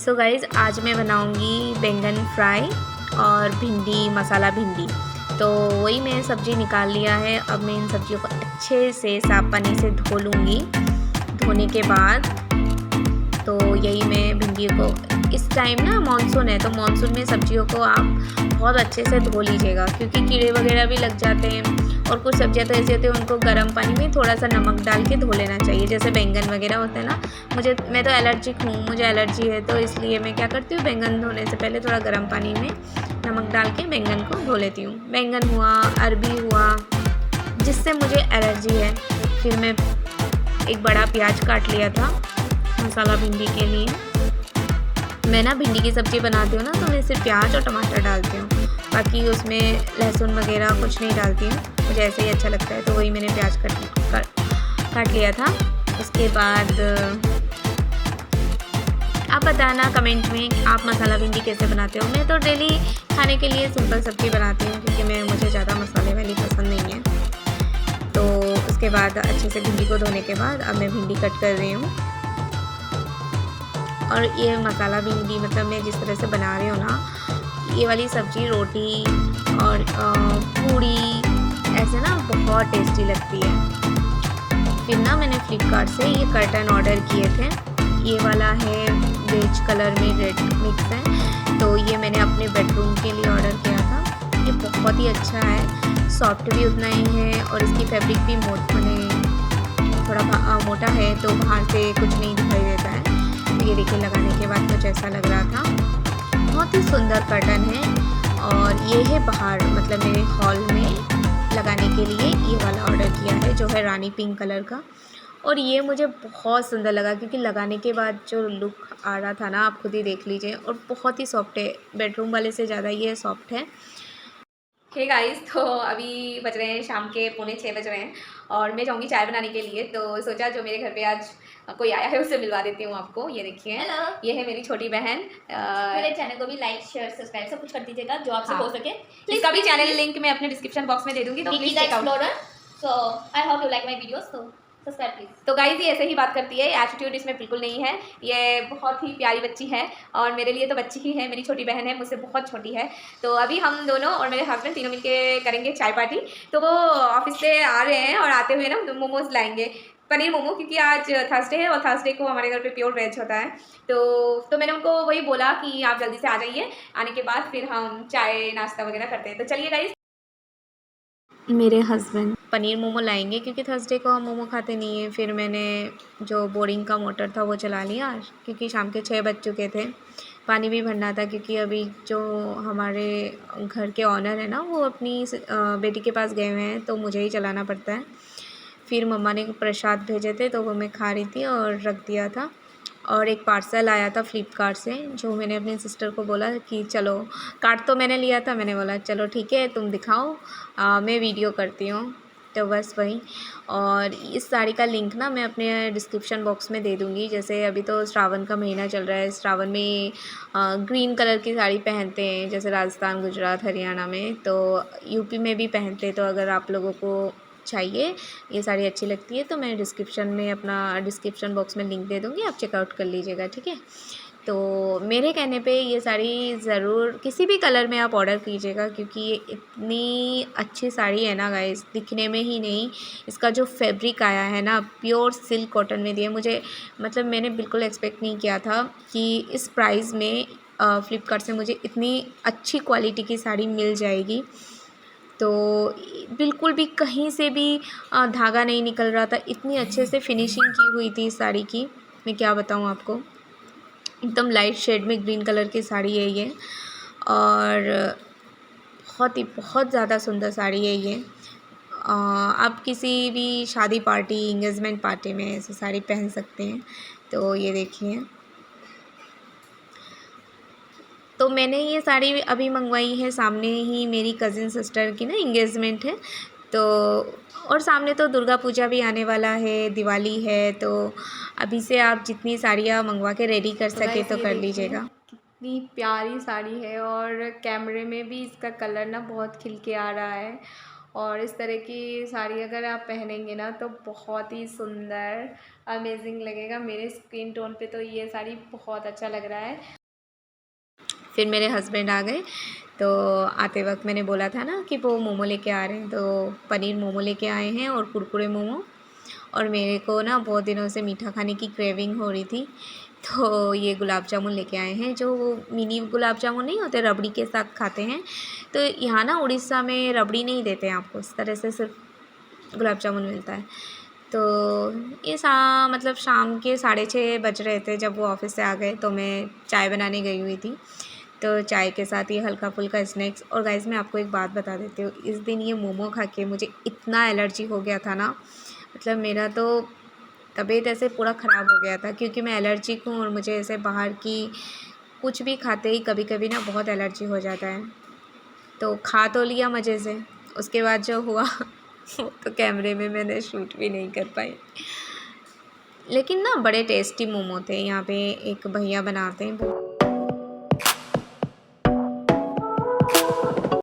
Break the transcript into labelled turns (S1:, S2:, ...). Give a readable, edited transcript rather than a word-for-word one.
S1: So guys आज मैं बनाऊंगी बैंगन फ्राई और भिंडी मसाला भिंडी। तो वही मैं सब्ज़ी निकाल लिया है। अब मैं इन सब्जियों को अच्छे से साफ पानी से धो लूँगी। धोने के बाद तो यही मैं भिंडियों को इस टाइम ना मानसून है, तो मानसून में सब्जियों को आप बहुत अच्छे से धो लीजिएगा, क्योंकि कीड़े वगैरह भी लग जाते हैं। और कुछ सब्जियां तो ऐसी होती है, उनको गर्म पानी में थोड़ा सा नमक डाल के धो लेना चाहिए। जैसे बैंगन वगैरह होते हैं ना, मैं तो एलर्जिक हूँ, मुझे एलर्जी है, तो इसलिए मैं क्या करती हूँ, बैंगन धोने से पहले थोड़ा गर्म पानी में नमक डाल के बैंगन को धो लेती हूँ। बैंगन हुआ, अरबी हुआ, जिससे मुझे एलर्जी है। फिर मैं एक बड़ा प्याज काट लिया था मसाला भिंडी के लिए। मैं ना भिंडी की सब्ज़ी बनाती हूँ ना, तो मैं सिर्फ प्याज और टमाटर डालती हूँ, बाकी उसमें लहसुन वगैरह कुछ नहीं डालती हूँ। मुझे ऐसे ही अच्छा लगता है, तो वही मैंने प्याज काट लिया था। उसके बाद आप बताना कमेंट में कि आप मसाला भिंडी कैसे बनाते हो। मैं तो डेली खाने के लिए सिंपल सब्ज़ी बनाती हूँ, क्योंकि मुझे ज़्यादा मसाले वाली पसंद नहीं है। तो उसके बाद अच्छे से भिंडी को धोने के बाद अब मैं भिंडी कट कर रही हूँ। और ये मसाला भिंडी मतलब मैं जिस तरह से बना रही हूँ ना, ये वाली सब्ज़ी रोटी और पूड़ी ऐसे ना बहुत टेस्टी लगती है। फिर ना मैंने फ्लिपकार्ट से ये कर्टन ऑर्डर किए थे। ये वाला है बेज कलर में रेड मिक्स है, तो ये मैंने अपने बेडरूम के लिए ऑर्डर किया था। ये बहुत ही अच्छा है, सॉफ्ट भी उतना ही है, और इसकी फैब्रिक भी थोड़ा मोटा है, तो बाहर से कुछ नहीं दिखाई देता है। तो ये देखिए लगाने के बाद कुछ ऐसा लग रहा था। बहुत ही सुंदर कर्टन है, और ये है बाहर मतलब मेरे हॉल में लगाने के लिए ये वाला ऑर्डर किया है, जो है रानी पिंक कलर का। और ये मुझे बहुत सुंदर लगा, क्योंकि लगाने के बाद जो लुक आ रहा था ना, आप खुद ही देख लीजिए। और बहुत ही सॉफ्ट है, बेडरूम वाले से ज़्यादा ये सॉफ्ट है। हे गाइस, तो अभी बज रहे हैं शाम के 5:45 बज रहे हैं, और मैं जाऊँगी चाय बनाने के लिए। तो सोचा जो मेरे घर पे आज कोई आया है उससे मिलवा देती हूँ आपको। ये देखिए, हेलो, ये है मेरी छोटी बहन।
S2: मेरे चैनल को भी लाइक शेयर सब्सक्राइब सब कुछ कर दीजिएगा जो आपसे हो सके।
S1: इसका भी चैनल लिंक मैं अपने डिस्क्रिप्शन बॉक्स में दे दूँगी, तो please check out.
S2: So I hope you like my videos, तो सब्सक्राइब प्लीज।
S1: तो गाइस, ये ऐसे ही बात करती है, एटीट्यूड इसमें बिल्कुल नहीं है। ये बहुत ही प्यारी बच्ची है, और मेरे लिए तो बच्ची ही है, मेरी छोटी बहन है, मुझसे बहुत छोटी है। तो अभी हम दोनों और मेरे हस्बैंड तीनों मिलके करेंगे चाय पार्टी। तो वो ऑफिस से आ रहे हैं, और आते हुए ना मोमोज लाएंगे, पनीर मोमो, क्योंकि आज थर्सडे है, और थर्सडे को हमारे घर पे प्योर वेज होता है। तो मैंने उनको वही बोला कि आप जल्दी से आ जाइए, आने के बाद फिर हम चाय नाश्ता वगैरह करते हैं। तो चलिए गाइस, मेरे हस्बैंड पनीर मोमो लाएंगे, क्योंकि थर्सडे को हम मोमो खाते नहीं हैं। फिर मैंने जो बोरिंग का मोटर था वो चला लिया, क्योंकि शाम के 6 बज चुके थे। पानी भी भरना था, क्योंकि अभी जो हमारे घर के ऑनर है ना, वो अपनी बेटी के पास गए हुए हैं, तो मुझे ही चलाना पड़ता है। फिर मम्मा ने प्रसाद भेजे थे, तो वो मैं खा रही थी और रख दिया था। और एक पार्सल आया था फ्लिपकार्ट से, जो मैंने अपने सिस्टर को बोला कि चलो, कार्ड तो मैंने लिया था, मैंने बोला चलो ठीक है तुम दिखाओ, मैं वीडियो करती हूँ। तो बस वही। और इस साड़ी का लिंक ना मैं अपने डिस्क्रिप्शन बॉक्स में दे दूँगी। जैसे अभी तो श्रावण का महीना चल रहा है, श्रावण में ग्रीन कलर की साड़ी पहनते हैं, जैसे राजस्थान, गुजरात, हरियाणा में, तो यूपी में भी पहनते हैं। तो अगर आप लोगों को चाहिए, ये साड़ी अच्छी लगती है, तो मैं डिस्क्रिप्शन बॉक्स में लिंक दे दूँगी, आप चेकआउट कर लीजिएगा, ठीक है। तो मेरे कहने पे ये साड़ी ज़रूर किसी भी कलर में आप ऑर्डर कीजिएगा, क्योंकि ये इतनी अच्छी साड़ी है ना गाइस, दिखने में ही नहीं, इसका जो फैब्रिक आया है ना, प्योर सिल्क कॉटन में दिया मुझे। मतलब मैंने बिल्कुल एक्सपेक्ट नहीं किया था कि इस प्राइस में फ्लिपकार्ट से मुझे इतनी अच्छी क्वालिटी की साड़ी मिल जाएगी। तो बिल्कुल भी कहीं से भी धागा नहीं निकल रहा था, इतनी अच्छे से फिनिशिंग की हुई थी इस साड़ी की, मैं क्या बताऊँ आपको। एकदम लाइट शेड में ग्रीन कलर की साड़ी है ये, और बहुत ज़्यादा सुंदर साड़ी है ये। आप किसी भी शादी पार्टी, इंगेजमेंट पार्टी में ऐसी साड़ी पहन सकते हैं। तो ये देखिए, तो मैंने ये साड़ी अभी मंगवाई है, सामने ही मेरी कज़िन सिस्टर की ना इंगेजमेंट है। तो और सामने तो दुर्गा पूजा भी आने वाला है, दिवाली है, तो अभी से आप जितनी साड़ियाँ मंगवा के रेडी कर सके तो कर लीजिएगा। कितनी प्यारी साड़ी है, और कैमरे में भी इसका कलर ना बहुत खिल के आ रहा है, और इस तरह की साड़ी अगर आप पहनेंगे ना तो बहुत ही सुंदर अमेजिंग लगेगा। मेरे स्किन टोन पे तो ये साड़ी बहुत अच्छा लग रहा है। फिर मेरे हस्बैंड आ गए, तो आते वक्त मैंने बोला था ना कि वो मोमो लेके आ रहे हैं, तो पनीर मोमो लेके आए हैं और कुरकुरे मोमो। और मेरे को ना बहुत दिनों से मीठा खाने की क्रेविंग हो रही थी, तो ये गुलाब जामुन लेके आए हैं, जो वो मिनी गुलाब जामुन नहीं होते, रबड़ी के साथ खाते हैं। तो यहाँ ना उड़ीसा में रबड़ी नहीं देते हैं आपको, इस तरह से सिर्फ गुलाब जामुन मिलता है। तो ये मतलब शाम के 6:30 बज रहे थे जब वो ऑफ़िस से आ गए, तो मैं चाय बनाने गई हुई थी। तो चाय के साथ ये हल्का फुल्का स्नैक्स। और गाइस मैं आपको एक बात बता देती हूँ, इस दिन ये मोमो खा के मुझे इतना एलर्जी हो गया था ना, मतलब मेरा तो तबीयत ऐसे पूरा ख़राब हो गया था, क्योंकि मैं एलर्जिक हूँ और मुझे ऐसे बाहर की कुछ भी खाते ही कभी कभी ना बहुत एलर्जी हो जाता है। तो खा तो लिया मज़े से, उसके बाद जो हुआ वो तो कैमरे में मैंने शूट भी नहीं कर पाई। लेकिन ना बड़े टेस्टी मोमो थे। यहाँ पे एक भैया बनाते हैं,